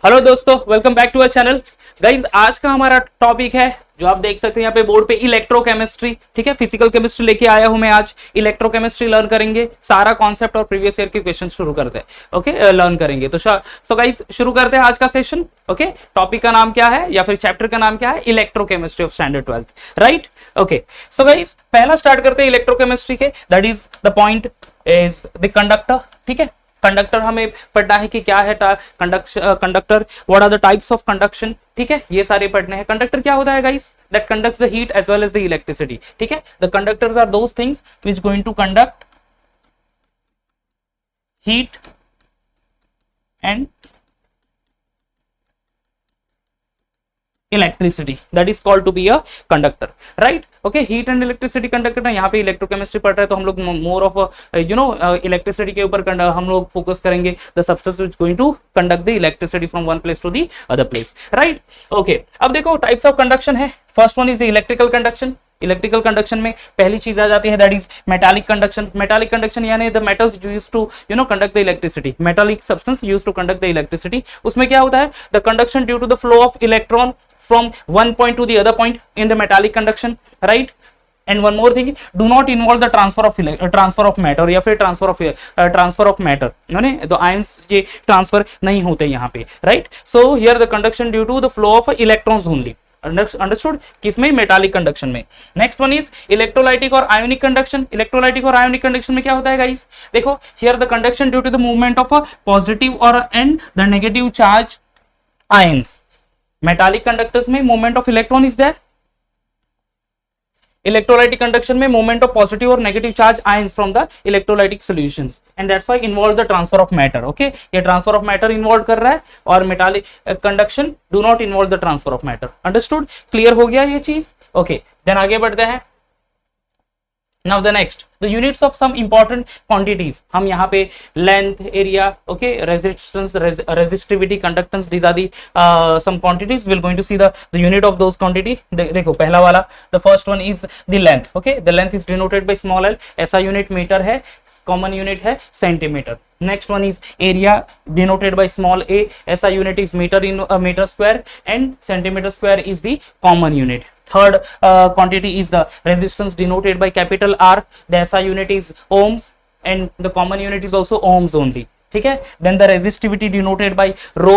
Hello दोस्तों, welcome back to our channel. Guys, आज का हमारा टॉपिक है जो आप देख सकते हैं यहाँ पे बोर्ड पे, इलेक्ट्रोकेमिस्ट्री। ठीक है, फिजिकल केमिस्ट्री लेके आया हूं मैं आज। इलेक्ट्रोकेमिस्ट्री लर्न करेंगे, सारा कॉन्सेप्ट और प्रीवियस ईयर के क्वेश्चन शुरू करते हैं। ओके, लर्न करेंगे। तो सो गाइज, शुरू करते हैं आज का सेशन। ओके, टॉपिक का नाम क्या है या फिर चैप्टर का नाम क्या है? Electrochemistry of standard 12th, right? Okay, so guys, पहला स्टार्ट करते हैं इलेक्ट्रोकेमिस्ट्री के। That is the point is the conductor. ठीक है, कंडक्टर हमें पढ़ना है कि क्या है conductor, what are the types of conduction. ठीक है, ये सारे पढ़ने हैं। कंडक्टर क्या होता है guys? That conducts the heat as well as the electricity. ठीक है, the conductors are those things which going to conduct heat and electricity, that is called to be a conductor, right? Okay, heat and electricity conductor ना, यहाँ पे electrochemistry पढ़ रहे हैं तो हम लोग मोर ऑफ इलेक्ट्रिसिटी के ऊपर हम लोग फोकस करेंगे। The substance which going to conduct the electricity from one place to the other place, right? Okay, अब देखो टाइप्स ऑफ कंडक्शन है। First one is electrical conduction. Electrical conduction में पहली चीज आ जाती है, that is metallic conduction. Metallic conduction यानी the metals used to conduct the electricity. Metallic substance used to conduct the electricity. उसमें क्या होता है? The conduction due to the flow of electron from one point to the other point in the metallic conduction, right? And one more thing, do not involve the transfer of matter या फिर transfer of matter, तो ions ये transfer नहीं होते यहाँ पे, right? So here the conduction due to the flow of electrons only. Understood? किसमें? Metallic conduction में। नेक्स्ट वन इज इलेक्ट्रोलाइटिक और आयोनिक कंडक्शन। इलेक्ट्रोलाइटिक और आयोनिक कंडक्शन में क्या होता है गाइस? देखो, here the conduction due to the movement of a positive और and the negative charge ions. Metallic conductors में movement of electron is there. Electrolytic conduction में मूवमेंट ऑफ पॉजिटिव और negative charge ions from the electrolytic solutions, and that's why involve the transfer of matter. Okay, ये transfer of matter involve कर रहा है और metallic conduction do not involve the transfer of matter. Understood? Clear हो गया ये चीज? Okay, then आगे बढ़ते हैं। Now the next, the units of some important quantities. हम यहाँ पे length, area, okay, resistance, resistivity, conductance. These are the some quantities. We're going to see the unit of those quantity. देखो पहला वाला, the first one is the length. Okay, the length is denoted by small l. ऐसा unit metre है, common unit है centimetre. Next one is area denoted by small a. ऐसा unit is meter in meter square, and centimeter square is the common unit. Third quantity is the resistance denoted by capital R. The SI unit is ohms and the common unit is also ohms only. ठीक है? Then the resistivity denoted by rho.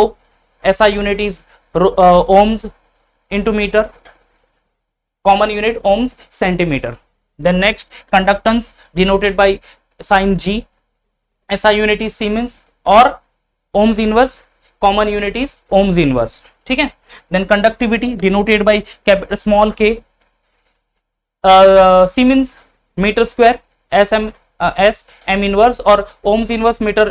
SI unit is ohms into meter. Common unit ohms centimeter. Then next, conductance denoted by sign G. SI unit is Siemens or ohms inverse. Common unit is ohms inverse. ठीक है? Then conductivity denoted by small k. Siemens meter square, S m inverse or ohms inverse meter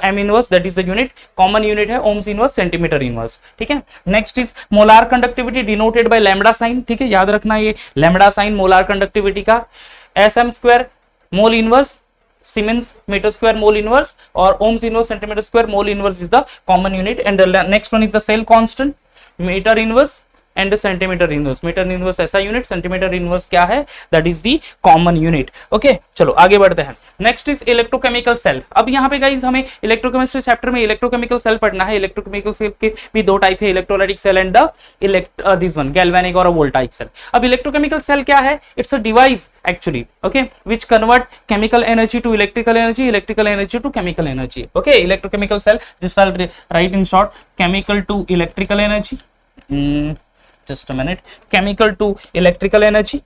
m inverse, that is the unit. Common unit है ohms inverse centimeter inverse. ठीक है? Next is molar conductivity denoted by lambda sign. ठीक है, याद रखना ये lambda sign molar conductivity का। sm square mole inverse, Siemens meter square mole inverse, और ohms inverse centimeter square mole inverse is the common unit. And the next one is the cell constant, meter inverse and centimeter inverse. meter inverse ऐसा unit, centimetre inverse क्या है? That is the common unit. Okay, चलो आगे बढ़ते हैं। Next is electrochemical cell. अब यहाँ पे गाइज हमें इलेक्ट्रोकेमिस्ट्री चैप्टर में इलेक्ट्रोकेमिकल सेल पढ़ना है। इलेक्ट्रोकेमिकल सेल के भी दो टाइप है, electrolytic cell and the this one galvanic और वोल्टाइक सेल। अब इलेक्ट्रोकेमिकल सेल क्या है? It's a device actually, okay, which convert chemical energy to electrical energy, electrical energy to chemical energy. Okay, electrochemical cell, just I write in short, chemical to electrical energy, just a minute, chemical to electrical energy,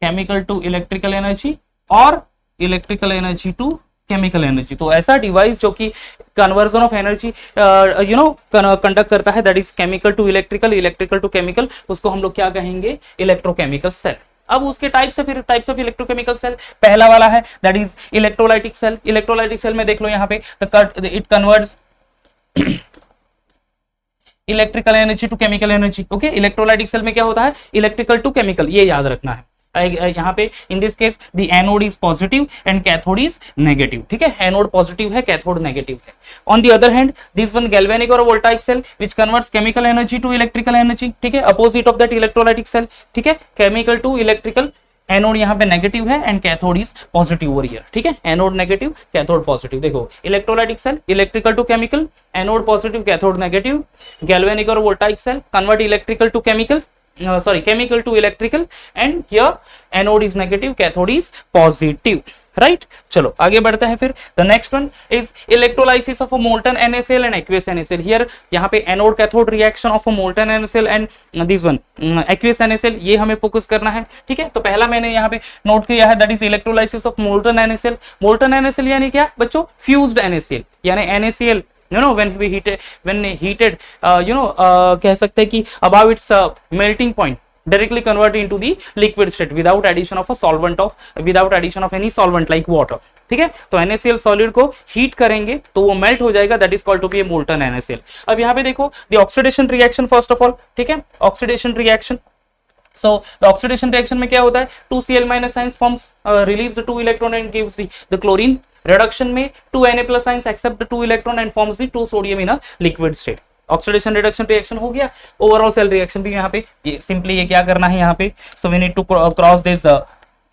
chemical to electrical energy और electrical energy to chemical energy। तो ऐसा device जो कि conversion of energy conduct करता है, that is chemical to electrical, electrical to chemical, उसको हम लोग क्या कहेंगे? Electrochemical cell. अब उसके टाइप्स है, फिर टाइप्स ऑफ इलेक्ट्रोकेमिकल सेल। पहला वाला है that is electrolytic cell. Electrolytic cell में देख लो यहाँ पे, it converts electrical energy to chemical energy. Okay, electrolytic cell में क्या होता है? इलेक्ट्रिकल टू केमिकल, ये याद रखना है। यहाँ पे in this case the anode is positive and cathode is negative. ठीक है, एनोड पॉजिटिव है, कैथोड नेगेटिव है। On the other hand this one galvanic और voltaic cell which converts chemical energy to electrical energy. ठीक है, opposite of that electrolytic cell. ठीक है, chemical to electrical anode यहाँ पे नेगेटिव है and cathode is positive over here, ठीक है, एनोड नेगेटिव कैथोड पॉजिटिव। देखो electrolytic cell electrical to chemical, anode positive cathode negative, galvanic और voltaic cell convert electrical to chemical, chemical to electrical, and here anode is negative, cathode is positive, right? चलो आगे बढ़ते हैं फिर। the next one is electrolysis of a molten NaCl and aqueous NaCl। here यहाँ पे anode cathode reaction of a molten NaCl and this one aqueous NaCl, ये हमें focus करना है, ठीक है। तो पहला मैंने यहाँ पे नोट किया है, that is electrolysis of molten NaCl। molten NaCl यानी क्या बच्चों, fused NaCl, यानी NaCl when we heated कह सकते हैं कि above its melting point directly convert into the liquid state without addition of any solvent like water, ठीक है। तो NaCl सॉलिड को हीट करेंगे तो वो मेल्ट हो जाएगा, that is called to be a molten NaCl। अब यहाँ पे देखो the oxidation reaction first of all, ठीक है, oxidation reaction. So the oxidation reaction में क्या होता है, 2Cl minus ions forms release the 2 electron and gives the chlorine। reduction में 2 Na plus ions accept the 2 electron and forms the 2 sodium in a liquid state। Oxidation reduction reaction हो गया। Overall cell reaction भी यहाँ पे ये simply ये क्या करना है यहाँ पे, so we need to cross this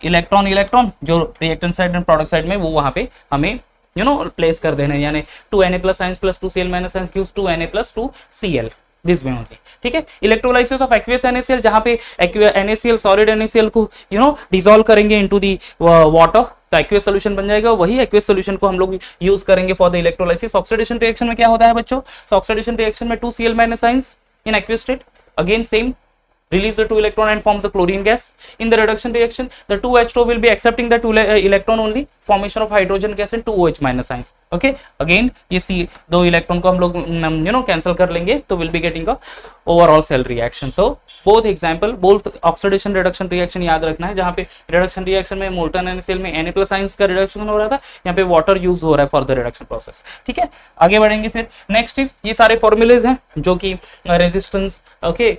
electron जो reactant side and product side में वो वहाँ पे हमें प्लेस कर देना है, यानी 2 Na plus ions plus 2 Cl minus ions gives 2 Na plus 2 Cl this way only, ठीक है। इलेक्ट्रोलाइसिस ऑफ एक्वियस NaCl, जहां पे NaCl सॉलिड NaCl को डिसॉल्व करेंगे इनटू दी वाटर, तो एक्वियस सॉल्यूशन बन जाएगा। वही एक्वियस सॉल्यूशन को हम लोग यूज करेंगे for the electrolysis. Oxidation reaction में क्या होता है बच्चों, ऑक्सीडेशन रिएक्शन में 2 Cl minus ions in aqueous state, again same, release the 2 electron and forms the chlorine gas। in the reduction reaction the 2 H2 will be accepting the 2 electron only, formation of hydrogen gas and 2 OH minus ions, okay। again ये C दो electron को हम लोग cancel कर लेंगे तो will be getting a overall cell reaction। so both example, both oxidation reduction reaction याद रखना है, जहाँ पे reduction reaction में molten NaCl में Na plus ions का reduction हो रहा था, यहाँ पे water use हो रहा है for the reduction process, ठीक है। आगे बढ़ेंगे फिर। next is ये सारे formulas हैं जो कि resistance, okay,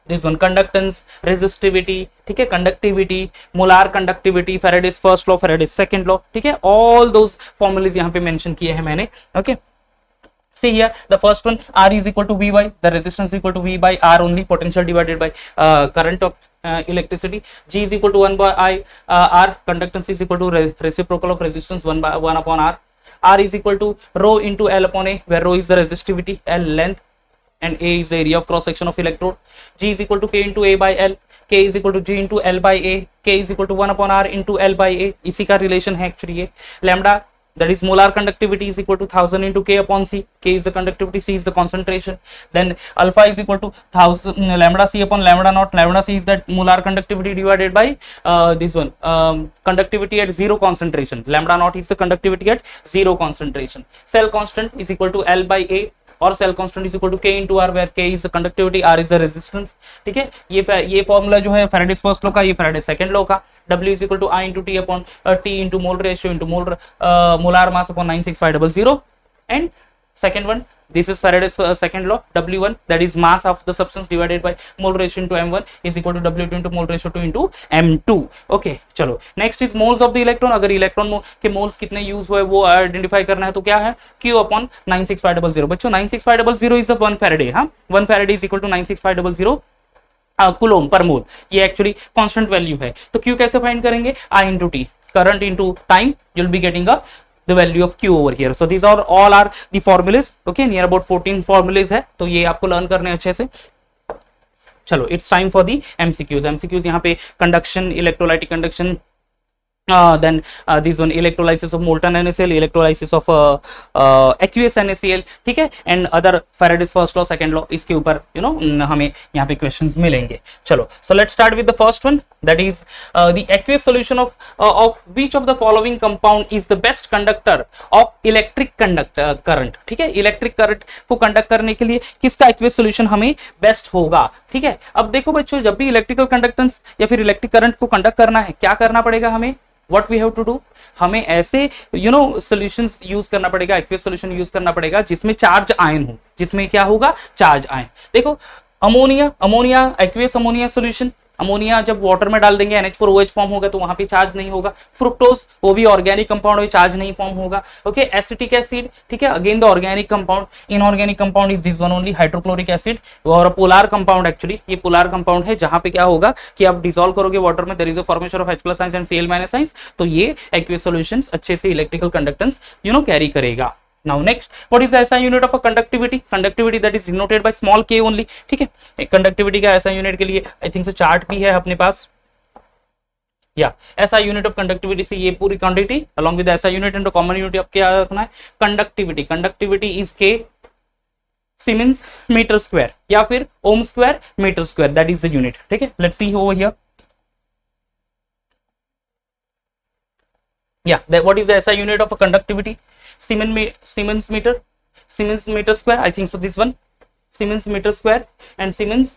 this one conductance, resistivity, ठीक है, conductivity, molar conductivity, Faraday's first law, Faraday's second law, ठीक है, all those formulas यहाँ पे mention किए हैं मैंने, okay। See here the first one, R is equal to Vy, the resistance is equal to V by R only, potential divided by current of electricity। G is equal to 1 by I, R, conductance is equal to reciprocal of resistance 1 upon R। R is equal to rho into L upon A, where rho is the resistivity, L length and A is the area of cross section of electrode। G is equal to K into A by L, K is equal to G into L by A, K is equal to 1 upon R into L by A, इसी का relation है actually ये। Lambda, that is molar conductivity, is equal to 1000 into K upon C, K is the conductivity, C is the concentration। then alpha is equal to 1000 lambda C upon lambda naught, lambda C is that molar conductivity divided by this one conductivity at 0 concentration, lambda naught is the conductivity at 0 concentration। cell constant is equal to L by A और cell constant is equal to K into R, where K is the conductivity, R is the resistance, ठीक है। ये formula जो है Faraday's first law का, ये Faraday's second law का। W is equal to I into T upon T into mole ratio into molar mass upon 96500, and second one, this is Faraday's second law, W1, that is mass of the substance divided by mole ratio into M1 is equal to W2 into mole ratio 2 into M2, okay। चलो next is moles of the electron। अगर electron के moles कितने use हुए वो identify करना है तो क्या है, Q upon 96500। बच्चों 96500 is a 1 Faraday, हाँ, 1 Faraday is equal to 96500 coulomb पर मोल, ये एक्चुअली कांस्टेंट वैल्यू है। तो Q कैसे फाइंड करेंगे, I into T, current into time, you'll be getting a the value of Q over here। so these are all are the formulas, okay, near about 14 formulas है, तो ये आपको learn करने अच्छे से। चलो it's time for the MCQs यहाँ पे conduction, electrolytic conduction, then this one electrolysis of molten NaCl, electrolysis of aqueous NaCl, ठीक है, and other Faraday's first law, second law, इसके ऊपर हमें यहाँ पे questions मिलेंगे। चलो so let's start with the first one, that is the aqueous solution of which of the following compound is the best conductor of electric current, ठीक है। Electric current को कंडक्ट करने के लिए किसका aqueous solution हमें बेस्ट होगा, ठीक है। अब देखो बच्चों, जब भी इलेक्ट्रिकल कंडक्टेंस या फिर इलेक्ट्रिक करंट को कंडक्ट करना है, क्या करना पड़ेगा हमें, what we have to do, हमें ऐसे सॉल्यूशंस यूज करना पड़ेगा, एक्वियस सॉल्यूशन यूज करना पड़ेगा जिसमें चार्ज आयन हो, जिसमें क्या होगा, चार्ज आयन। देखो ammonia aqueous ammonia solution, ammonia जब वाटर में डाल देंगे NH4OH फॉर्म होगा तो वहां पे चार्ज नहीं होगा। फ्रुक्टोज वो भी ऑर्गेनिक कंपाउंड है, चार्ज नहीं फॉर्म होगा। ओके, एसिटिक एसिड, ठीक है, again the organic compound. Inorganic compound is this one only, hydrochloric acid. और पोलर कंपाउंड, एक्चुअली ये पोलर कंपाउंड है जहां पे क्या होगा कि आप डिसॉल्व करोगे वाटर में, there is a formation of H+ ions and Cl- ions, तो ये एक्वियस सॉल्यूशंस अच्छे से इलेक्ट्रिकल कंडक्टेंस कैरी करेगा। Now next, what is the SI unit of a conductivity? Conductivity that is denoted by small k only, ठीक है। conductivity का SI unit के लिए I think so चार्ट भी है अपने पास, या SI यूनिट ऑफ कंडक्टिविटी से ये पूरी quantity along with the SI unit and the common unit आपके क्या रखना है, conductivity is K Siemens metre square या फिर ohm square metre square, that is the unit, ठीक है। Let's see over here, yeah, what is the SI unit of a conductivity? Siemens meter square, I think so this one, Siemens meter square, and Siemens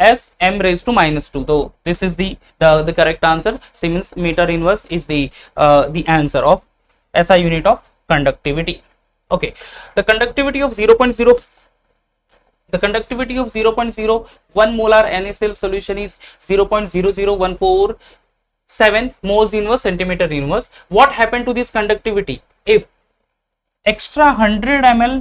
S m raised to -2, so this is the correct answer. Siemens meter inverse is the answer of SI unit of conductivity. Okay, the conductivity of 0.01 molar NaCl solution is 0.00147 moles inverse centimeter inverse. What happened to this conductivity if extra 100 ml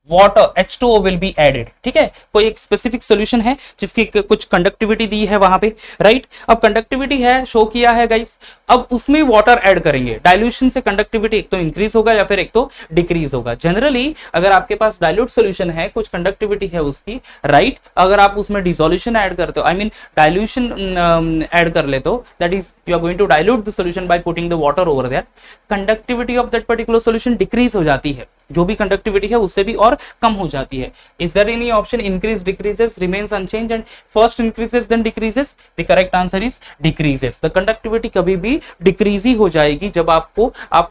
water H2O will be added, ठीक है। कोई एक specific solution है जिसकी कुछ conductivity दी है वहां पे, राइट। अब कंडक्टिविटी है, शो किया है गाइस, अब उसमें वाटर ऐड करेंगे, डाइल्यूशन से कंडक्टिविटी एक तो इंक्रीज होगा या फिर एक तो डिक्रीज होगा। जनरली अगर आपके पास डाइल्यूट सोल्यूशन है, कुछ कंडक्टिविटी है उसकी, राइट, अगर आप उसमें डिसोल्यूशन ऐड करते हो, आई मीन डाइल्यूशन ऐड कर लेते हो, that is you are going to dilute the solution by putting the water over there, conductivity of that particular solution decrease हो जाती है, जो भी कंडक्टिविटी है उससे भी और कम हो जाती है। Is there any option increase, decreases, remains unchanged and first increases then decreases? The correct answer is decreases. The conductivity कभी भी डिक्रीज ही हो जाएगी जब आप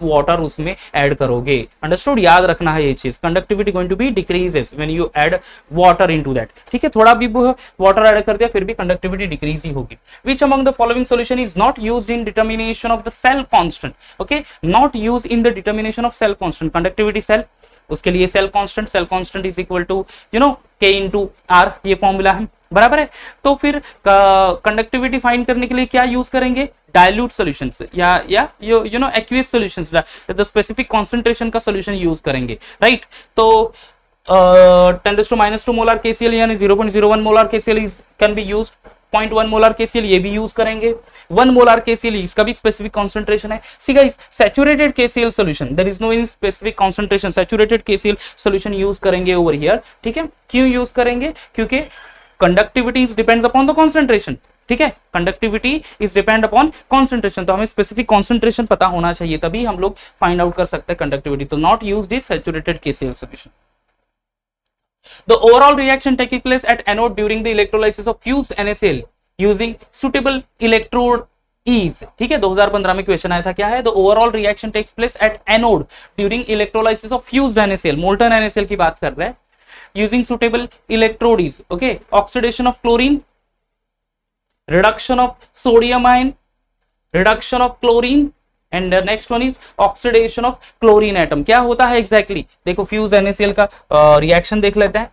वाटर उसमें ऐड करोगे। अंडरस्टूड, याद रखना है ये चीज, conductivity going to be decreases when you add water into that, ठीक है। थोड़ा भी वाटर ऐड कर दिया फिर भी कंडक्टिविटी डिक्रीज ही होगी। Which among the following solution is not used in determination of the cell constant? Okay, not used in the determination of cell constant, conductivity cell, उसके लिए cell constant is equal to K into R, ये formula है, बराबर है। तो फिर conductivity find करने के लिए क्या यूज करेंगे? डाइल्यूट सॉल्यूशंस या aqueous solutions, the specific concentration का सॉल्यूशन यूज करेंगे, राइट। तो 10⁻² मोलर KCl यानी 0.01 molar KCl is can be used, 0.1 molar KCl ये भी यूज करेंगे, 1 मोलर KCl इसका भी स्पेसिफिक कंसंट्रेशन है। See guys, saturated KCl solution, there is no in specific concentration, saturated KCl solution use करेंगे over here, ठीक है। क्यों यूज करेंगे? क्योंकि conductivity is depends upon the concentration, ठीक है, conductivity is depend upon concentration, तो हमें स्पेसिफिक कंसंट्रेशन पता होना चाहिए, तभी हम लोग फाइंड आउट कर सकते हैं कंडक्टिविटी। तो not used is saturated KCl solution. The overall reaction taking place at anode during the electrolysis of fused NaCl using suitable electrode is, ठीक है, 2015 में क्वेश्चन आया था, क्या है? The overall reaction takes place at anode during electrolysis of fused NaCl, molten NaCl की बात कर रहे हैं, using suitable electrode is, okay, oxidation of chlorine, reduction of sodium ion, reduction of chlorine, and the next one is oxidation of chlorine atom। क्या होता है exactly देखो, fuse NaCl का रिएक्शन देख लेते हैं।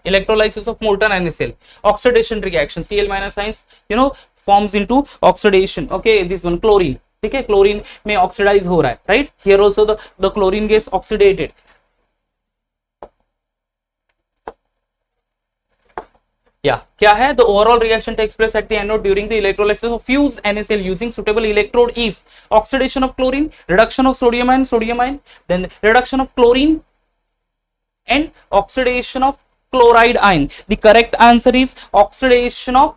Electrolysis of molten NaCl, oxidation reaction, Cl- ions forms into oxidation, okay, this one chlorine, ठीक है, क्लोरीन में ऑक्सीडाइज हो रहा है, right. Here also the chlorine gas oxidated, क्या है? The overall reaction takes place at the anode during the electrolysis of fused NaCl using suitable electrode is oxidation of chlorine, reduction of sodium ion, then reduction of chlorine and oxidation of chloride ion. The correct answer is oxidation of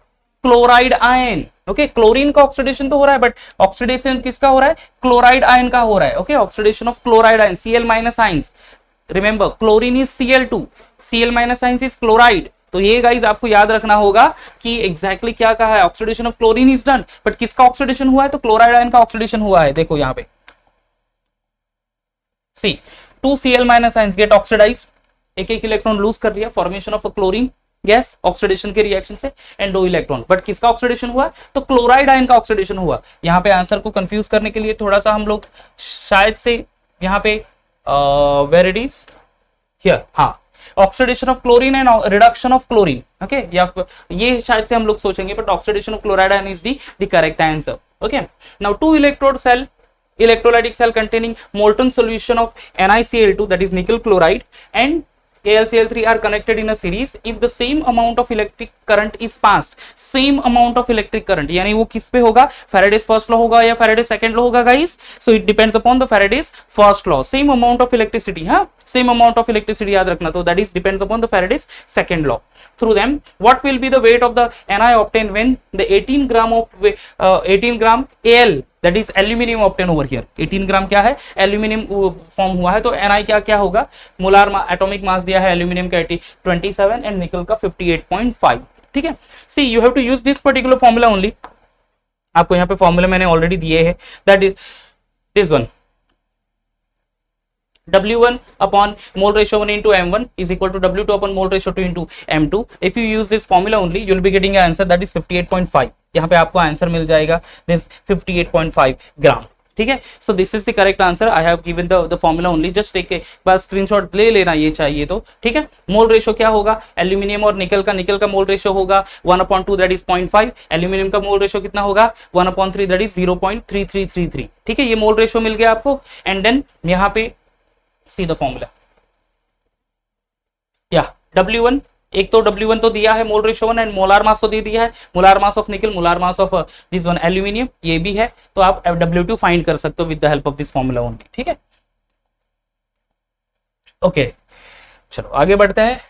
chloride ion. Okay, chlorine का oxidation तो हो रहा है, but oxidation किसका हो रहा है? Chloride ion का हो रहा है। Okay, oxidation of chloride ion, Cl- ions, remember chlorine is Cl2, Cl- ions is chloride. तो ये गाइज आपको याद रखना होगा कि एग्जैक्टली क्या कहा है, oxidation of chlorine is done, but किसका ऑक्सीडेशन हुआ है? तो क्लोराइड आयन का ऑक्सीडेशन हुआ है। देखो यहाँ पे सी 2 Cl- आयंस गेट ऑक्सीडाइज्ड, एक इलेक्ट्रॉन लूज कर दिया, formation of chlorine gas oxidation के रिएक्शन से, एंड 2 इलेक्ट्रॉन, बट किसका ऑक्सीडेशन हुआ? तो क्लोराइड आयन का ऑक्सीडेशन हुआ। यहाँ पे आंसर को कंफ्यूज करने के लिए थोड़ा सा हम लोग शायद से यहाँ पे वेर इट इज हियर, हाँ, oxidation of chlorine and reduction of chlorine, okay, या ये शायद से हम लोग सोचेंगे, but oxidation of chloride ion is the correct answer, okay. Now 2 electrode cell, electrolytic cell containing molten solution of NiCl2, that is nickel chloride, and AlCl3 are connected in a series if the same amount of electric current is passed, same amount of electric current, यानी वो किस पे होगा, Faraday's first law होगा या Faraday's second law होगा guys, so it depends upon the Faraday's first law, same amount of electricity, हाँ, same amount of electricity याद रखना, तो that is depends upon the Faraday's second law. Through them, what will be the weight of the Ni obtained when the 18 gram of 18 gram Al, that is aluminium obtained over here, 18 ग्राम क्या है, aluminium form हुआ है, तो Ni क्या क्या होगा, molar atomic mass दिया है एल्यूमिनियम का 27 एंड निकल का 58.5, ठीक है। See you have to use this particular formula only, आपको यहाँ पे फॉर्मूला मैंने ऑलरेडी दिए है, that is this one, W1 upon mole ratio 1 into M1 is equal to W2 upon mole ratio 2 into M2. If you use this formula only, you will be getting an answer that is 58.5. यहाँ पे आपको answer मिल जाएगा this 58.5 gram, ठीक है। So this is the correct answer, I have given the formula only, just take a बार screenshot ले लेना ये चाहिए तो, ठीक है। मोल रेशो क्या होगा, एल्यूमिनियम और निकल का मोल रेशो होगा 1/2 दैट इज 0.5, एल्यूमिनियम का मोल रेशो कितना होगा 1/3 दैट इज 0.3333, ठीक है। ये मोल रेशो मिल गया आपको, एंड देन यहाँ पे see the formula, yeah, W1, एक तो W1 तो दिया है mole ratio 1 and molar mass तो दे दिया है, मोलार मास ऑफ निकल, molar mass of this one aluminium, ये भी है, तो आप W2 फाइंड कर सकते हो with the help of this formula only, ठीक है। ओके, चलो आगे बढ़ते हैं।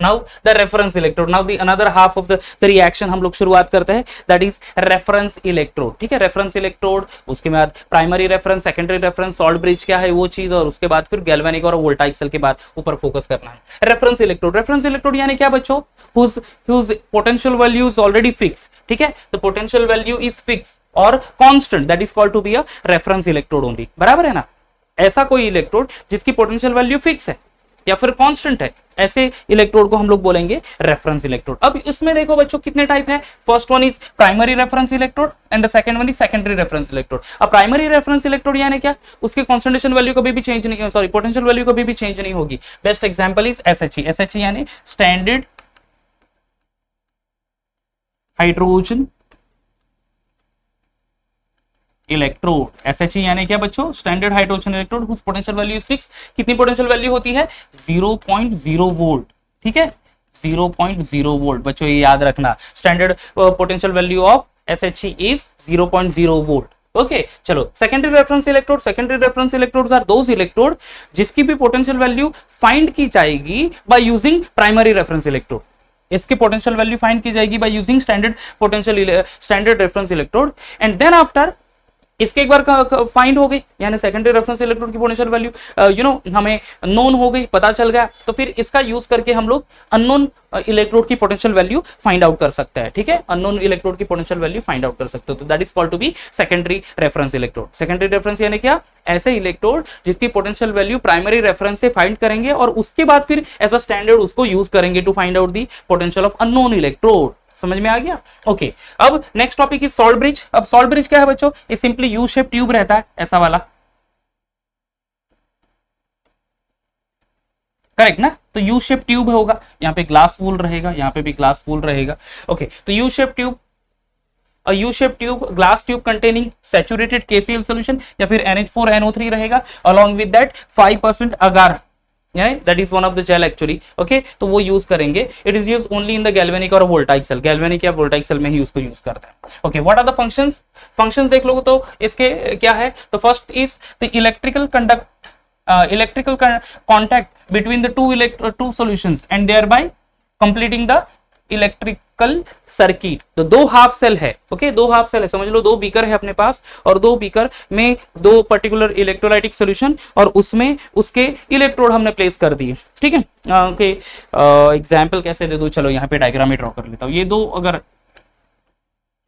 Now the reference electrode, now the another half of the reaction हम लोग शुरुआत करते हैं, दैट इज रेफरेंस इलेक्ट्रोड, ठीक है। रेफरेंस इलेक्ट्रोड, उसके बाद primary reference, secondary reference, salt bridge क्या है वो चीज, और उसके बाद फिर गैल्वेनिक और वोल्टाइक सेल के बाद ऊपर फोकस करना है। रेफरेंस इलेक्ट्रोड यानी क्या बच्चों, whose potential value is already fixed, ठीक है। the potential value is fixed और constant, that is called to be a reference electrode only, बराबर है ना। ऐसा कोई इलेक्ट्रोड जिसकी पोटेंशियल वैल्यू फिक्स है या फिर कांस्टेंट है, ऐसे इलेक्ट्रोड को हम लोग बोलेंगे रेफरेंस इलेक्ट्रोड। अब इसमें देखो बच्चों कितने टाइप है, first one is primary reference electrode and the second one is secondary reference electrode. अब प्राइमरी रेफरेंस इलेक्ट्रोड यानी क्या, उसके कॉन्सेंट्रेशन वैल्यू कभी भी चेंज नहीं, सॉरी पोटेंशियल वैल्यू कभी भी चेंज नहीं होगी। Best example is SHE, SHE यानी स्टैंडर्ड हाइड्रोजन इलेक्ट्रोड। SHE यानी क्या बच्चों, standard hydrogen electrode whose potential value is fix. कितनी पोटेंशियल वैल्यू होती है, 0.0 वोल्ट, ठीक है, 0.0 वोल्ट बच्चों, ये याद रखना। Standard potential value of SHE is 0.0 volt, okay. चलो secondary reference electrode, secondary reference electrodes are those electrode जिसकी भी पोटेंशियल वैल्यू फाइंड की जाएगी by using primary reference electrode. इसकी पोटेंशियल वैल्यू फाइंड की जाएगी by using standard reference electrode, and then after इसके एक बार फाइंड हो गई, यानी सेकेंडरी रेफरेंस इलेक्ट्रोड की पोटेंशियल वैल्यू हमें नोन हो गई, पता चल गया, तो फिर इसका यूज करके हम लोग अननोन इलेक्ट्रोड की पोटेंशियल वैल्यू फाइंड आउट कर सकते हैं, ठीक है। अननोन इलेक्ट्रोड की पोटेंशियल वैल्यू फाइंड आउट कर सकते हो, तो that is called to be secondary reference electrode. Secondary reference यानी क्या, ऐसे इलेक्ट्रोड जिसकी पोटेंशियल वैल्यू प्राइमरी रेफरेंस से फाइंड करेंगे और उसके बाद फिर एज अ स्टैंडर्ड उसको यूज करेंगे to find out the potential of unknown electrode. समझ में आ गया, ओके। अब next topic is salt bridge. अब सॉल्ट ब्रिज क्या है बच्चों, ये सिंपली यू शेप ट्यूब रहता है, ऐसा वाला, करेक्ट ना। तो यू शेप ट्यूब होगा, यहाँ पे ग्लास वूल रहेगा, यहाँ पे भी ग्लास वूल रहेगा, ओके। तो U shape tube, a U-shaped tube, glass tube containing saturated KCl solution या फिर NH4NO3 रहेगा, along with that 5% agar, that is one of the gel actually, okay। तो वो यूज करेंगे, it is used only in the galvanic और voltaic cell, galvanic या voltaic cell में ही उसको यूज करते हैं, okay। what are the functions, functions देख लो तो इसके क्या है, तो first is the electrical contact between the two solutions and thereby completing the electrical circuit. तो दो हाफ सेल है, ओके, दो हाफ सेल है, समझ लो, दो बीकर है अपने पास और दो बीकर में दो पर्टिकुलर इलेक्ट्रोलाइटिक सॉल्यूशन और उसमें उसके इलेक्ट्रोड हमने प्लेस कर दिए, ठीक है, ओके। एग्जांपल कैसे दे दूं, चलो यहाँ पे डायग्राम ड्रॉ कर लेता हूँ। ये दो अगर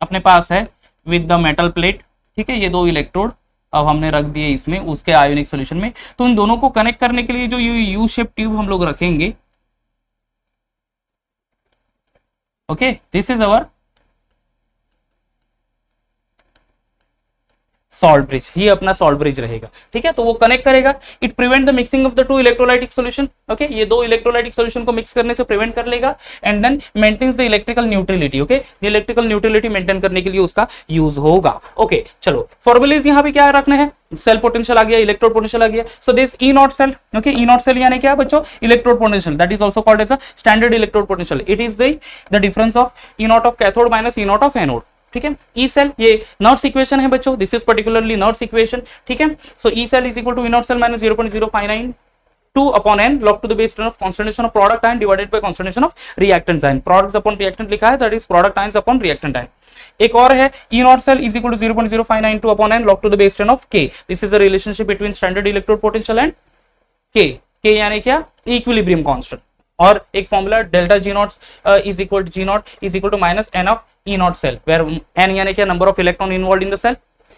अपने पास है विद द मेटल प्लेट, ठीक है, ये दो इलेक्ट्रोड अब हमने रख दिए इसमें उसके आयोनिक सोल्यूशन में, तो इन दोनों को कनेक्ट करने के लिए जो यू शेप ट्यूब हम लोग रखेंगे, okay, this is our salt bridge, ये अपना सॉल्ट ब्रिज रहेगा, ठीक है। तो वो कनेक्ट करेगा, it prevent the mixing of the two electrolytic solution, okay, ये दो इलेक्ट्रोलाइटिक सॉल्यूशन को मिक्स करने से प्रिवेंट कर लेगा, and then maintains the electrical neutrality, okay, electrical neutrality maintain करने के लिए उसका यूज होगा, ओके। चलो फॉर्मूलेज यहाँ पे क्या रखने हैं, सेल पोटेंशियल आ गया, इलेक्ट्रोड पोटेंशियल आ गया, so this E naught cell, okay, E naught cell यानी क्या बच्चों, electrode potential, that is also called as a standard electrode potential, it is the difference of E naught of cathode minus E naught of anode, ठीक है। E cell ये Nernst's equation है बच्चों, this is particularly Nernst's equation, ठीक है। So E cell is equal to E naught cell minus 0.0592 upon n log to the base 10 of concentration of product ion divided by concentration of reactant ion, products upon reactant लिखा है, that is product ions upon reactant ion। एक और है E naught cell is equal to 0.0592 upon n log to the base 10 of K, this is a relationship between standard electrode potential and K, K यानी क्या, equilibrium constant, और एक formula delta G naught is equal to G naught is equal to minus N of E naught cell, where N यानी क्या, number of electron involve in the cell,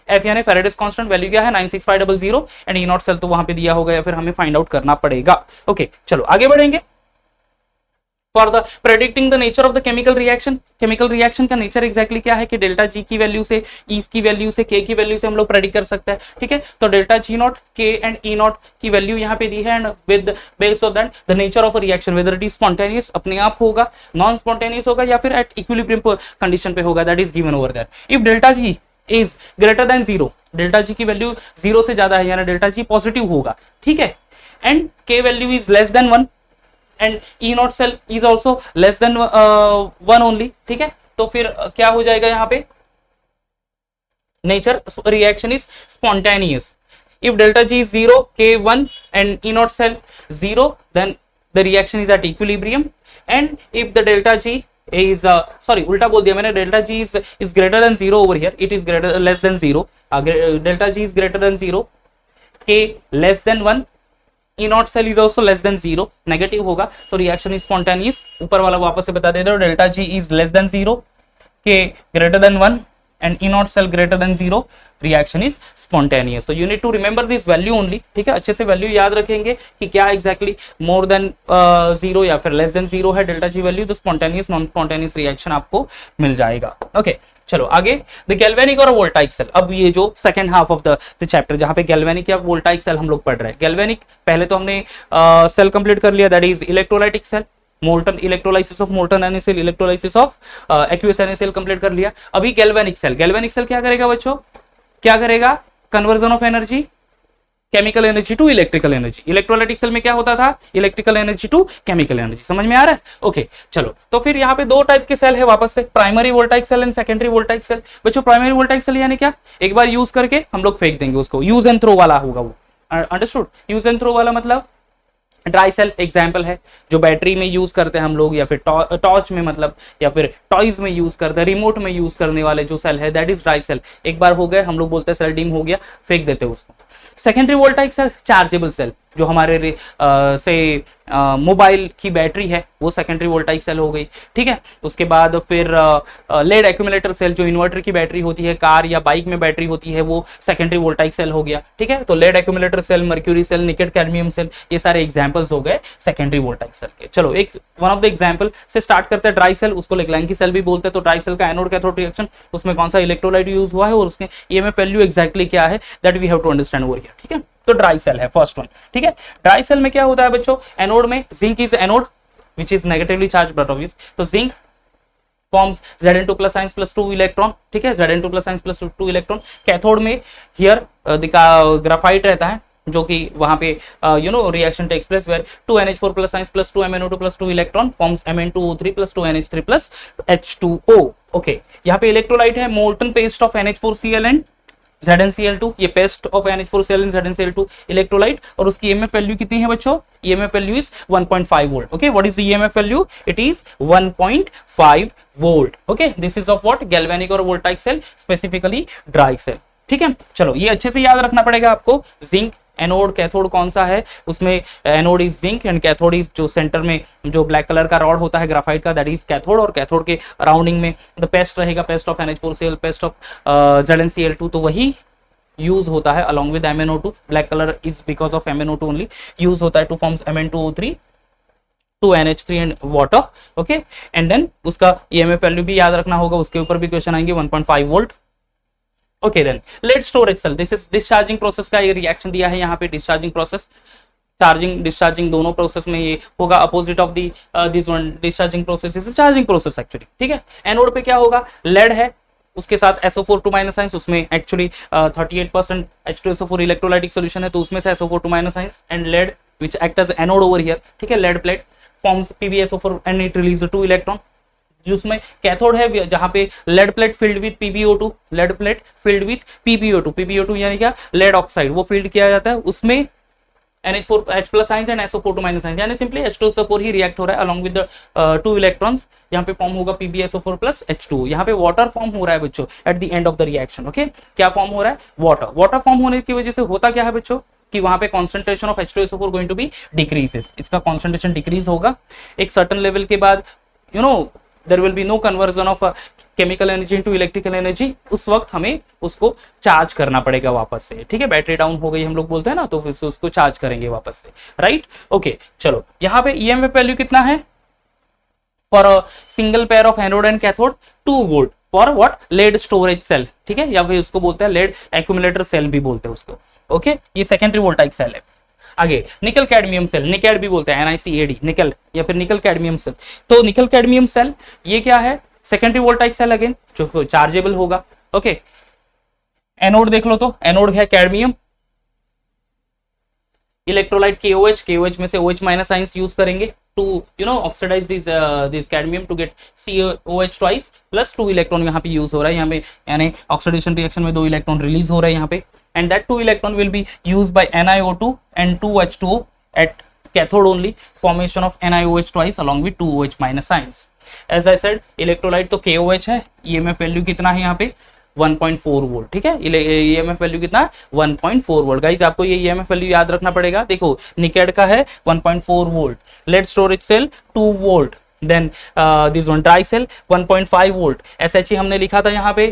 F यानी Faraday's constant, value क्या है 96500, and E naught cell तो वहां पे दिया होगा या फिर हमें फाइंड आउट करना पड़ेगा, ओके। चलो आगे बढ़ेंगे। For the predicting the nature of the chemical reaction का नेचर एग्जैक्टली क्या है कि डेल्टा जी की वैल्यू से, ई की वैल्यू से, के की वैल्यू से हम लोग प्रेडिक्ट कर सकते हैं, ठीक है। तो डेल्टा जी नॉट, के एंड ई नॉट की वैल्यू यहाँ पे दी है, and with based on that the nature of a reaction, whether it is spontaneous अपने आप होगा, नॉन स्पॉन्टेनियस होगा, या फिर एट इक्विलिब्रियम कंडीशन पे होगा, that is given over there. If delta G is greater than 0, delta G की value 0 से ज्यादा है, यानी डेल्टा जी पॉजिटिव होगा, ठीक है, and K value is less than 1 and E naught cell is also less than 1 only, ठीक है। तो फिर क्या हो जाएगा यहाँ पे, nature reaction is spontaneous. If delta G is 0, K 1 and E naught cell 0, then the reaction is at equilibrium, and if the delta G is sorry उल्टा बोल दिया मैंने, delta G is greater than 0 over here, it is greater less than 0, delta G is greater than 0, k less than 1, E not cell is also less than 0, negative होगा, तो reaction is spontaneous. ऊपर वाला वापस से बता दे रहे हो, delta G is less than 0, k greater than 1 and E not cell greater than 0, reaction is spontaneous. तो you need to remember this value only, ठीक है, अच्छे से वैल्यू याद रखेंगे कि क्या एग्जैक्टली मोर देन 0 या फिर लेस देन 0 है डेल्टा जी वैल्यू, तो स्पॉन्टेनियस नॉन स्पॉन्टेनियस रिएक्शन आपको मिल जाएगा, ओके। चलो आगे, द गैल्वेनिक और वोल्टाइक सेल, अब ये जो second half of the chapter जहां पे गैल्वेनिक या वोल्टाइक सेल हम लोग पढ़ रहे हैं। गैल्वेनिक पहले तो हमने सेल कंप्लीट कर लिया, that is electrolytic cell, molten electrolysis of molten NaCl, electrolysis of aqueous NaCl complete कर लिया। अभी गैल्वेनिक सेल क्या करेगा बच्चों, क्या करेगा, conversion of energy, chemical energy to electrical energy. Electrolytic cell में क्या होता था, electrical energy to chemical energy, समझ में आ रहा है, ओके। चलो तो फिर यहाँ पे दो टाइप के सेल है वापस से, primary voltaic cell and secondary voltaic cell. बच्चों प्राइमरी वोल्टाइक सेल यानी क्या, एक बार यूज करके हम लोग फेंक देंगे उसको, यूज एंड थ्रो वाला होगा वो, अंडरस्टूड। यूज एंड थ्रो वाला मतलब ड्राई सेल एग्जाम्पल है, जो बैटरी में यूज करते हैं हम लोग, या फिर टॉर्च में मतलब, या फिर टॉयज में यूज करते हैं, रिमोट में यूज करने वाले जो सेल है, दैट इज ड्राई सेल। एक बार हो गए, हम लोग बोलते हैं सेल डीम हो गया, फेंक देते हैं उसको। Secondary voltaic cell, chargeable cell, जो हमारे से मोबाइल की बैटरी है वो सेकेंडरी वोल्टाइक सेल हो गई, ठीक है। उसके बाद फिर लेड एक्यूमुलेटर सेल, जो इन्वर्टर की बैटरी होती है, कार या बाइक में बैटरी होती है, वो सेकेंडरी वोल्टाइक सेल हो गया, ठीक है। तो lead accumulator cell, mercury cell, nickel cadmium cell, ये सारे एग्जांपल्स हो गए सेकेंडरी वोल्टाइक सेल के। चलो एक वन ऑफ द एग्जांपल से स्टार्ट करते हैं, ड्राई सेल, उसको लेक्लैंकी सेल भी बोलते हैं। तो ड्राई सेल का एनोड कैथोड रिएक्शन, उसमें कौन सा इलेक्ट्रोलाइट यूज हुआ है और उसके ईएमएफ वैल्यू एग्जैक्टली क्या है, that we have to understand over here, ठीक है। तो ड्राई सेल है फर्स्ट वन, ठीक है। ड्राई सेल में क्या होता है बच्चों, एनोड में zinc is anode which is negatively charge obvious, तो zinc forms Zn2 plus ions plus 2 electron, ठीक है, Zn2 plus ions plus 2 electron. Cathode में हियर ग्राफाइट रहता है, जो कि वहां पे you know reaction takes place where 2NH4 plus ions plus 2 MnO2 plus 2 electron forms Mn2O3 plus 2NH3 plus H2O, okay. यहाँ पे इलेक्ट्रोलाइट है molten paste of NH4Cl and ZnCl2, ये paste of NH4Cl and ZnCl2 electrolyte, और उसकी EMF value कितनी है बच्चों, EMF value is 1.5 volt, okay. What is the EMF value, it is 1.5 volt, okay. This is of what, galvanic और voltaic cell, specifically dry cell, ठीक है। चलो ये अच्छे से याद रखना पड़ेगा आपको, जिंक एनोड कैथोड कौन सा है, उसमें anode is zinc and cathode is, जो सेंटर में जो ब्लैक कलर का रॉड होता है ग्राफाइट का, दैट इज कैथोड, और कैथोड के अराउंडिंग में द पेस्ट रहेगा, paste of NH4Cl, paste of ZnCl2, तो वही यूज होता है along with MnO2, black colour is because of MnO2 only, use होता है to forms Mn2O3 2NH3 and water, okay. And then उसका ईएमएफ वैल्यू भी याद रखना होगा, उसके ऊपर भी क्वेश्चन आएंगे, 1.5 volt. Okay then lead storage cell, this is discharging process का ये रिएक्शन दिया है यहाँ पे, डिस्चार्जिंग प्रोसेस, चार्जिंग डिस्चार्जिंग दोनों प्रोसेस में ये होगा, opposite of the this one discharging process is charging process actually, ठीक है। एनोड पे क्या होगा, लेड है, उसके साथ SO4 2 माइनस साइंस, उसमें एक्चुअली 38% H2SO4 इलेक्ट्रोलाइटिक सोल्यूशन है, तो उसमें से SO4 2 minus ions and lead which act as anode over here, ठीक है। Lead plate forms PbSO4 and it release 2 electron, जिसमें कैथोड है जहां पे lead plate filled with PbO2, lead plate filled with PbO2, PbO2 यानी क्या, lead oxide, वो field किया जाता है, उसमें NH4H plus ions and SO4 2 minus science, यानी सिंपली H2SO4 ही रिएक्ट हो रहा है अलॉन्ग विद 2 इलेक्ट्रॉन्स, यहाँ पे फॉर्म होगा PbSO4 प्लस H2, यहाँ पे वाटर फॉर्म हो रहा है बच्चों eight the end of the reaction, okay. क्या फॉर्म हो रहा है, वाटर। वाटर फॉर्म होने की वजह से होता क्या है बच्चों कि वहां पे concentration of H2SO4 going to be decreases, इसका कॉन्सेंट्रेशन डिक्रीज होगा एक सर्टन लेवल के बाद, you know there will be no conversion of chemical energy into electrical energy, उस वक्त हमें उसको चार्ज करना पड़ेगा वापस से, ठीक है। बैटरी डाउन हो गई हम लोग बोलते हैं ना, तो फिर से उसको चार्ज करेंगे वापस से, राइट, ओके। चलो यहाँ पे EMF वैल्यू कितना है for a single pair of anode and cathode, 2 volt for what, lead storage cell, ठीक है, या फिर उसको बोलते हैं लेड एक्यूमुलेटर सेल भी बोलते हैं उसको, ओके। ये सेकेंडरी वोल्टाइक सेल है। आगे निकल कैडमियम सेल, निकेड भी बोलते हैं, NiCad, निकल या फिर निकल कैडमियम सेल। तो निकल कैडमियम सेल ये क्या है, सेकेंडरी वोल्टाइक सेल अगेन, जो चार्जेबल होगा, ओके। एनोड देख लो, तो एनोड है कैडमियम, इलेक्ट्रोलाइट KOH में से OH माइनस आइंस यूज करेंगे to you know oxidize this cadmium to get COH twice plus 2 electron यहाँ पे यूज हो रहा है, यहाँ पे यानी ऑक्सीडेशन रिएक्शन में 2 इलेक्ट्रॉन रिलीज हो रहा है यहाँ पे, and that 2 electron will be used by NiO2 and 2H2O at cathode only, formation of NiOH twice along with 2OH minus ions. As I said, electrolyte तो KOH है, EMF value कितना है यहाँ पे 1.4 वोल्ट, ठीक है। EMF वैल्यू कितना है 1.4 वोल्ट। गाइस आपको ये EMF वैल्यू याद रखना पड़ेगा, देखो निकेड का है 1.4 volt, lead storage cell 2 volt, then this one dry cell 1.5 volt, SHE हमने लिखा था यहाँ पे,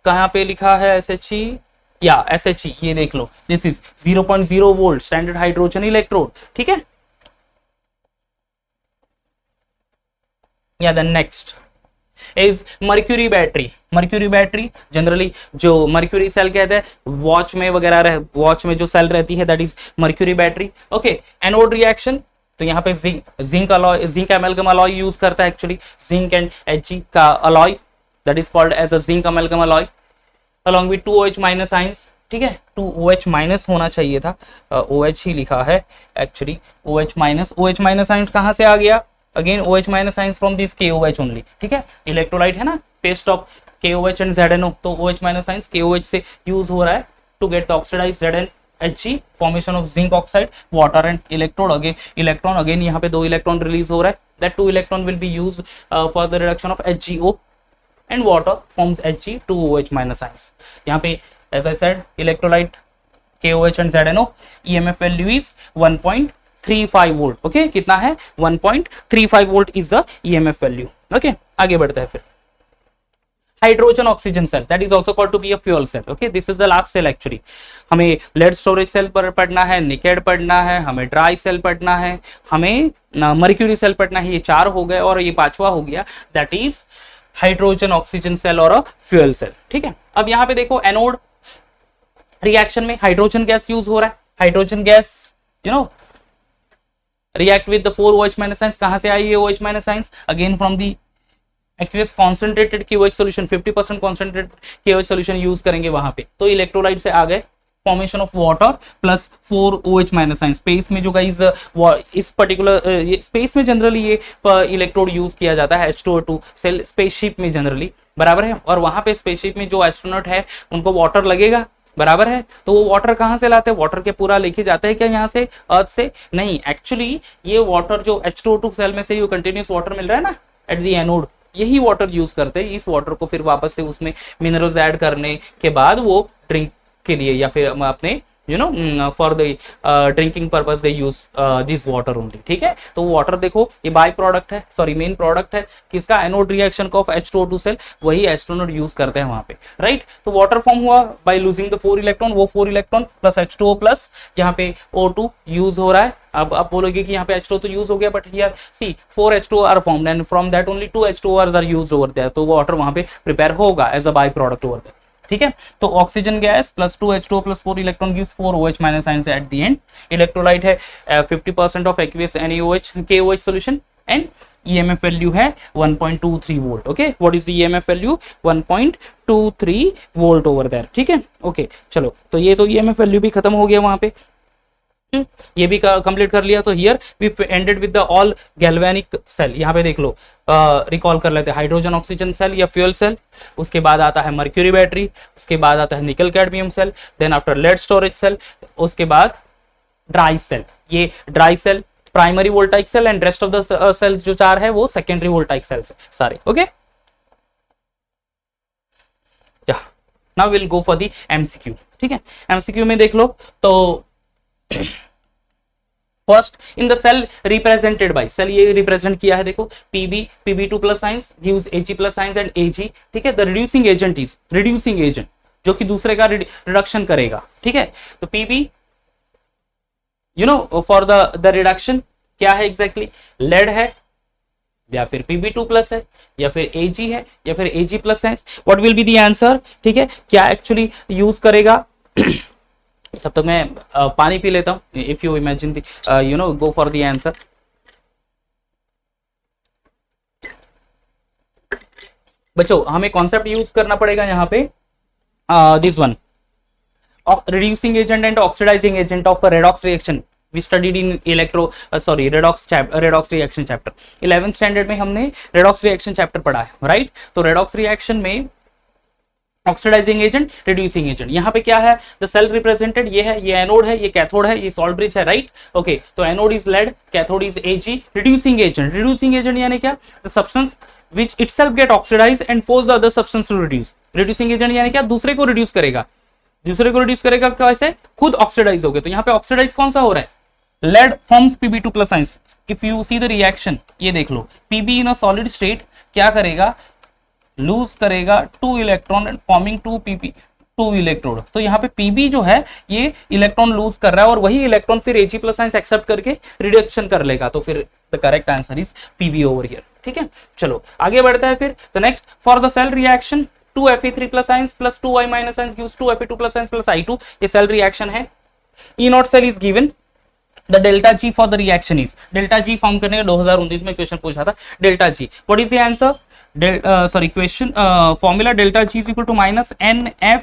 कहाँ पे लिखा है SHE, या SHE ये देख लो, this is 0.0 volt standard hydrogen electrode, ठीक है। या then next is mercury battery. Mercury battery generally जो मर्क्यूरी सेल कहते हैं, वॉच में वगैरह वॉच में जो सेल रहती है that is mercury battery, okay. Anode reaction, तो यहाँ पे zinc alloy, zinc amalgam alloy use करता है एक्चुअली, जिंक एंड Hg का alloy that is called as a zinc amalgam alloy along with 2OH minus ions, ठीक है। 2OH minus होना चाहिए था, OH ही लिखा है एक्चुअली, OH माइनस आइंस कहाँ से आ गया, again OH minus ions from this KOH only, ठीक है। इलेक्ट्रोलाइट है ना, paste of KOH and ZNO, तो OH माइनस आइंस KOH से यूज हो रहा है to get the oxidize ZnHg, formation of zinc oxide, water and electrode, again electron, again यहाँ पे 2 इलेक्ट्रॉन रिलीज हो रहा है, that 2 electron will be use for the reduction of HgO and water forms Hg 2OH minus ions. यहाँ पे as I said electrolyte KOH and ZNO, EMF value is 1.35 volt, okay, कितना है 1.35 volt is the EMF value, okay। आगे बढ़ता है फिर hydrogen oxygen cell, that is also called to be a fuel cell, okay. This is the last cell actually. हमें lead storage cell पर पढ़ना है, निकेड पढ़ना है, हमें ड्राई सेल पढ़ना है, हमें मर्क्यूरी सेल पढ़ना है, ये 4 हो गए, और ये 5वां हो गया that is hydrogen oxygen cell और अ फ्यूल सेल, ठीक है। अब यहाँ पे देखो एनोड रिएक्शन में हाइड्रोजन गैस यूज हो रहा है, hydrogen gas you know react with the 4OH minus ions, कहां से आई है OH minus ions, again from the aqueous concentrated KOH solution, 50% concentrated KOH solution use करेंगे वहां पे, तो इलेक्ट्रोलाइट से आ गए, formation of water plus 4OH minus ions. Space में जो गाइज इस पर्टिकुलर स्पेस में जनरली ये इलेक्ट्रोड यूज किया जाता है H2O2 सेल स्पेसशिप में जनरली, बराबर है। और वहां पे स्पेसशिप में जो एस्ट्रोनॉट है उनको वाटर लगेगा, बराबर है। तो वो वाटर कहाँ से लाते हैं, वाटर के पूरा लेके जाते हैं क्या यहाँ से, अर्थ से, नहीं। एक्चुअली ये वाटर जो H2O2 सेल में से ये कंटिन्यूस वाटर मिल रहा है ना एट दी एनोड, यही वाटर यूज करते हैं। इस वाटर को फिर वापस से उसमें मिनरल्स ऐड करने के बाद वो ड्रिंक के लिए या फिर अपने you know for the drinking purpose they use this water only, ठीक है। तो वाटर देखो ये बाय प्रोडक्ट है, सॉरी मेन प्रोडक्ट है किसका, एनोड रिएक्शन का ऑफ H2O2 सेल, वही एस्ट्रोनॉट यूज करते हैं वहां पे, राइट। तो वाटर फॉर्म हुआ बाय लूजिंग द 4 इलेक्ट्रॉन, वो 4 इलेक्ट्रॉन प्लस H2O प्लस यहाँ पे O2 यूज हो रहा है। अब आप बोलोगे कि यहाँ पे H2O तो यूज हो गया, but here see 4 H2O are formed and from that only 2 H2O are used over there, तो वाटर वहां पे प्रिपेयर होगा as a by product over there, ठीक है। तो oxygen gas plus 2H2O plus 4 electron gives 4 OH minus ions at the end. Electrolyte है 50% of aqueous NaOH KOH solution and EMF value है 1.23 volt. Okay, what is the EMF value? 1.23 volt over there. ठीक है, okay चलो, तो ये तो EMF value भी खत्म हो गया वहां पे, ये भी कंप्लीट कर लिया। तो here we ended with the all galvanic cell. यहाँ पे देख लो, रिकॉल कर लेते हैं, हाइड्रोजन ऑक्सीजन सेल या फ्यूल सेल, उसके बाद आता है मर्क्यूरी बैटरी, उसके बाद आता है nickel cadmium cell, then after lead storage cell, उसके बाद ड्राई सेल। ये dry cell primary voltaic cell and rest of the cells जो 4 है वो सेकेंडरी वोल्टाइक सेल्स है सारे। ओके, या now will go for the MCQ। ठीक है, MCQ में देख लो तो first in the cell represented by, cell ये रिप्रेजेंट किया है, देखो Pb2 plus ions gives Ag plus ions and Ag। ठीक है, the reducing agent is reducing agent, जो कि दूसरे का रिडक्शन करेगा। ठीक है, तो Pb you know for the reduction क्या है एग्जैक्टली, लेड है या फिर Pb2 प्लस है या फिर Ag है या फिर Ag प्लस है। What will be the answer? ठीक है, क्या एक्चुअली यूज करेगा? तब तक मैं पानी पी लेता हूं। If you imagine the you know go for the answer. बच्चों हमें कॉन्सेप्ट यूज करना पड़ेगा यहाँ पे, this one, reducing agent and oxidizing agent of a redox reaction we studied in redox reaction chapter 11th standard में हमने redox reaction chapter पढ़ा है, राइट? तो redox reaction में ऑक्सीडाइजिंग एजेंट, रिड्यूसिंग एजेंट, यहाँ पे क्या है? द सेल रिप्रेजेंटेड ये है, ये एनोड है, ये कैथोड है, ये सॉल्ट ब्रिज है, राइट? ओके, तो anode is lead, cathode is Ag। Reducing agent यानी क्या? The substance which itself get oxidized and force the other substance to reduce। Reducing agent यानी क्या? दूसरे को रिड्यूस करेगा, दूसरे को रिड्यूस करेगा कैसे? खुद ऑक्सीडाइज हो गए। तो यहाँ पे ऑक्सीडाइज कौन सा हो रहा है? Lead forms Pb2 plus ions. If you see the reaction, ये देख लो, Pb in a solid state क्या करेगा? लूज करेगा 2 इलेक्ट्रॉन एंड फॉर्मिंग 2 इलेक्ट्रोड। तो यहाँ पे Pb जो है ये इलेक्ट्रॉन लूज कर रहा है और वही इलेक्ट्रॉन फिर Ag प्लस साइंस एक्सेप्ट करके रिडक्शन कर लेगा। तो फिर the correct answer is Pb over here. ठीक है, चलो आगे बढ़ता है फिर। The next, for the cell reaction 2Fe3 plus ions plus 2I minus ions gives 2Fe2 plus ions plus I2। ये सेल रिएक्शन है। E not cell is given. The delta G for the reaction is, delta G found करने का 2019 में question पूछा था। Delta G, what is the answer? Question formula delta G is equal to minus NF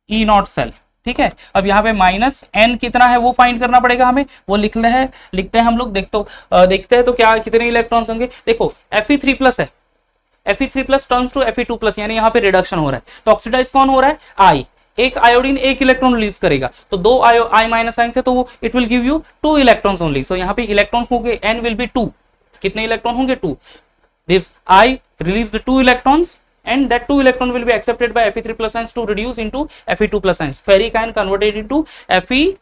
E not cell. ठीक है, अब यहाँ पे माइनस N कितना है वो फाइंड करना पड़ेगा हमें, वो लिखते हैं हम लोग। देखते हैं तो क्या कितने इलेक्ट्रॉन्स होंगे। देखो Fe3 प्लस है, Fe3 plus turns to Fe2 plus, यानी यहाँ पे रिडक्शन हो रहा है। तो ऑक्सीडाइज कौन हो रहा है? I। एक आयोडीन एक इलेक्ट्रॉन रिलीज करेगा, तो 2 I माइनस साइन से, तो वो it will give you 2 electrons only. So यहाँ पे इलेक्ट्रॉन होंगे N विल बी 2। कितने इलेक्ट्रॉन होंगे? 2। This I release the 2 electrons and that 2 electron will be accepted by Fe3 plus ions to reduce into Fe2 plus ions। Ferric ion converted into Fe2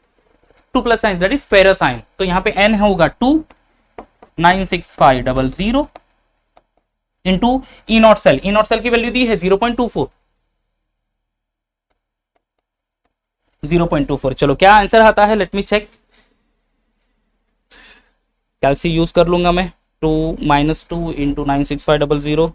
plus ions, that is ferrous ion। तो यहाँ पे N होगा 2 96500 into E not cell. E not cell की value दी है 0.24। 0.24। चलो क्या answer आता है? Let me check. Calci use कर लूंगा मैं। 2 -2 into 96500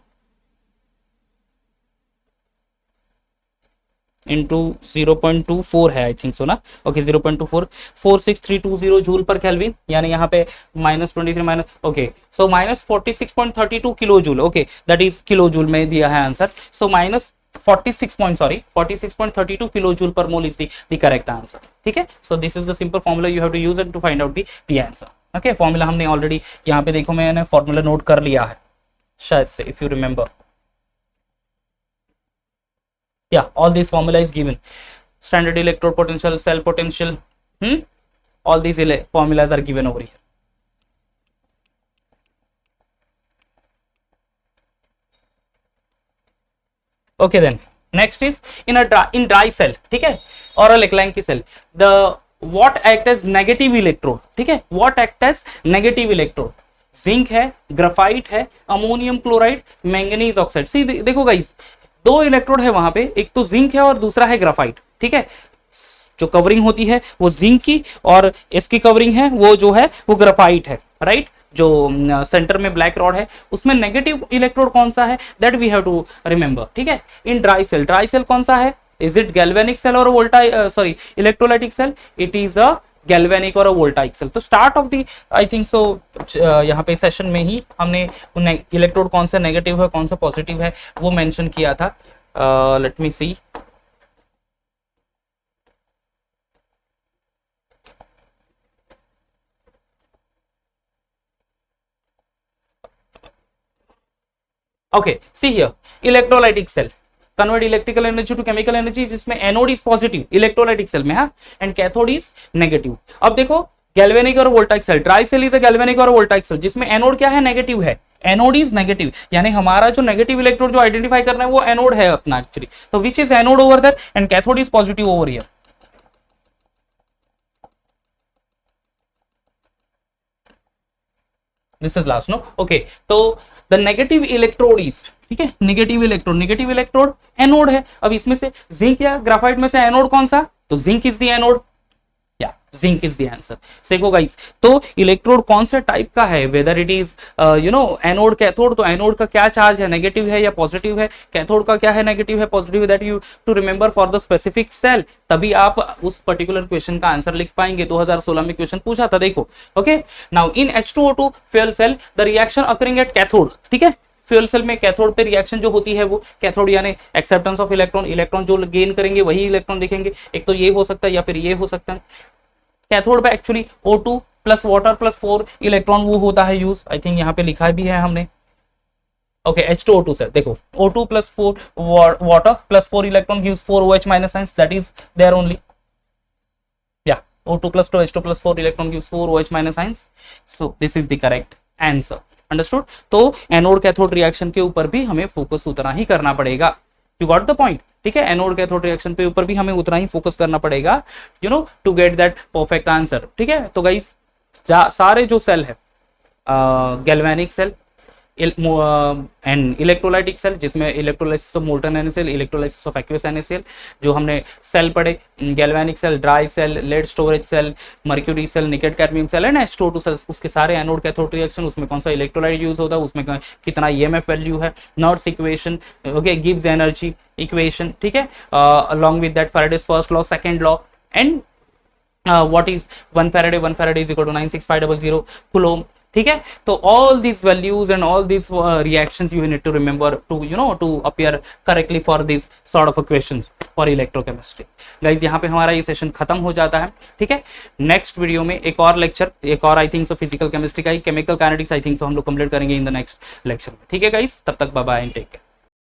इंटू 0.24 है, आई थिंक सो ना। ओके, 0.24 46320 जूल पर केल्विन, यानी यहाँ पे -23 minus, okay, so -46.32 kilo joule. Okay, that is kilo joule में दिया है answer. So -46.32 kilo joule per mole is the correct answer. ठीक है, so this is the simple formula you have to use it to find out the answer. Okay, formula हमने already यहाँ पे देखो मैंने फॉर्मूला नोट कर लिया है शायद से, if you remember. Yeah, all these formula is given. Standard electrode potential, cell potential, all these formulas are given over here. Okay, then next is in dry cell, ठीक है, or a alkaline की cell, the what act as negative electrode, ठीक है, what act as negative electrode, zinc है, graphite है, ammonium chloride, manganese oxide. सी देखो guys, 2 electrode है वहां पे, एक तो जिंक है और दूसरा है ग्राफाइट। ठीक है, जो कवरिंग होती है वो जिंक की और इसकी कवरिंग है वो जो है वो ग्राफाइट है, राइट? जो सेंटर में ब्लैक रॉड है उसमें नेगेटिव इलेक्ट्रोड कौन सा है, that we have to remember, ठीक है। इन ड्राई सेल कौन सा है, इज इट गैल्वेनिक सेल और electrolytic cell, it is a galvanic और वोल्टाइक सेल। तो start off the I think so यहाँ पे सेशन में ही हमने इलेक्ट्रोड कौन सा नेगेटिव है कौन सा पॉजिटिव है वो मेंशन किया था। Let me see, okay, see here, electrolytic cell convert electrical energy to chemical energy, जिसमें anode is positive electrolytic cell में, हाँ, एंड कैथोड इज नेगेटिव। अब देखो गैल्वेनिक और voltaic cell, dry cell is a galvanic और voltaic cell, जिसमें anode क्या है, नेगेटिव है, एनोड इज नेगेटिव, यानी हमारा जो नेगेटिव इलेक्ट्रोड जो आइडेंटिफाई करना है वो एनोड है अपना एक्चुअली, तो which is anode over there and cathode is positive over here. This is last, no, okay. तो द नेगेटिव इलेक्ट्रोड इज, ठीक है, नेगेटिव इलेक्ट्रोड एनोड है। अब इसमें से जिंक या ग्राफाइट में से एनोड कौन सा, तो जिंक इज द एनोड, या जिंक इज द आंसर। देखो गाइस, तो इलेक्ट्रोड कौन से टाइप का है, whether it is anode cathode, तो एनोड का क्या चार्ज है, नेगेटिव है या पॉजिटिव है, कैथोड का क्या है, नेगेटिव है पॉजिटिव है, that you to remember for the specific cell, तभी आप उस पर्टिकुलर क्वेश्चन का आंसर लिख पाएंगे। 2016 में क्वेश्चन पूछा था, देखो, okay. Now in H2O2 fuel cell the reaction occurring at cathode, ठीक है, फ्यूल सेल में कैथोड पे रिएक्शन जो होती है वो कैथोड यानी एक्सेप्टेंस ऑफ इलेक्ट्रॉन, इलेक्ट्रॉन जो गेन करेंगे वही इलेक्ट्रॉन देखेंगे, एक तो ये हो सकता है या फिर ये हो सकता है। कैथोड पे actually O2 plus water plus 4 electron वो होता है यूज, आई थिंक यहाँ पे लिखा भी है हमने, ओके। H2O2 से देखो O2 plus 4 water plus 4 electron gives 4 OH minus ions, that is there only, या O2 plus 2 H2 plus 4 electron gives 4 OH minus ions, so this is the correct answer, understood. तो anode cathode reaction के ऊपर भी हमें focus उतना ही करना पड़ेगा, you got the point, ठीक है। एनोड कैथोड रिएक्शन पे ऊपर भी हमें उतना ही फोकस करना पड़ेगा, to get that perfect answer, ठीक है। तो गाइस सारे जो सेल है, galvanic cell and electrolytic cell, जिसमें electrolysis of molten NaCl, electrolysis of aqueous NaCl, जो हमने सेल पढ़े, galvanic cell, dry cell, lead storage cell, mercury cell, nickel cadmium cell and H2O2 cell, उसके सारे anode cathode reaction, उसमें कौन सा electrolyte use होता है, उसमें कितना EMF वैल्यू है, नॉट्स इक्वेशन, ओके, गिव्स एनर्जी इक्वेशन, ठीक है, along with that Faraday's first law, second law, and what is 1 Farad is equal to 96500 coulomb, ठीक है। तो all these values and all these reactions you need to remember to to appear correctly for these sort of equations for electrochemistry। Guys यहाँ पे हमारा ये session खत्म हो जाता है, ठीक है। नेक्स्ट वीडियो में एक और लेक्चर, एक और I think so physical chemistry का ही, chemical kinetics I think so हम लोग कंप्लीट करेंगे इन द नेक्स्ट लेक्चर में, ठीक है गाइज। तब तक bye bye and take care.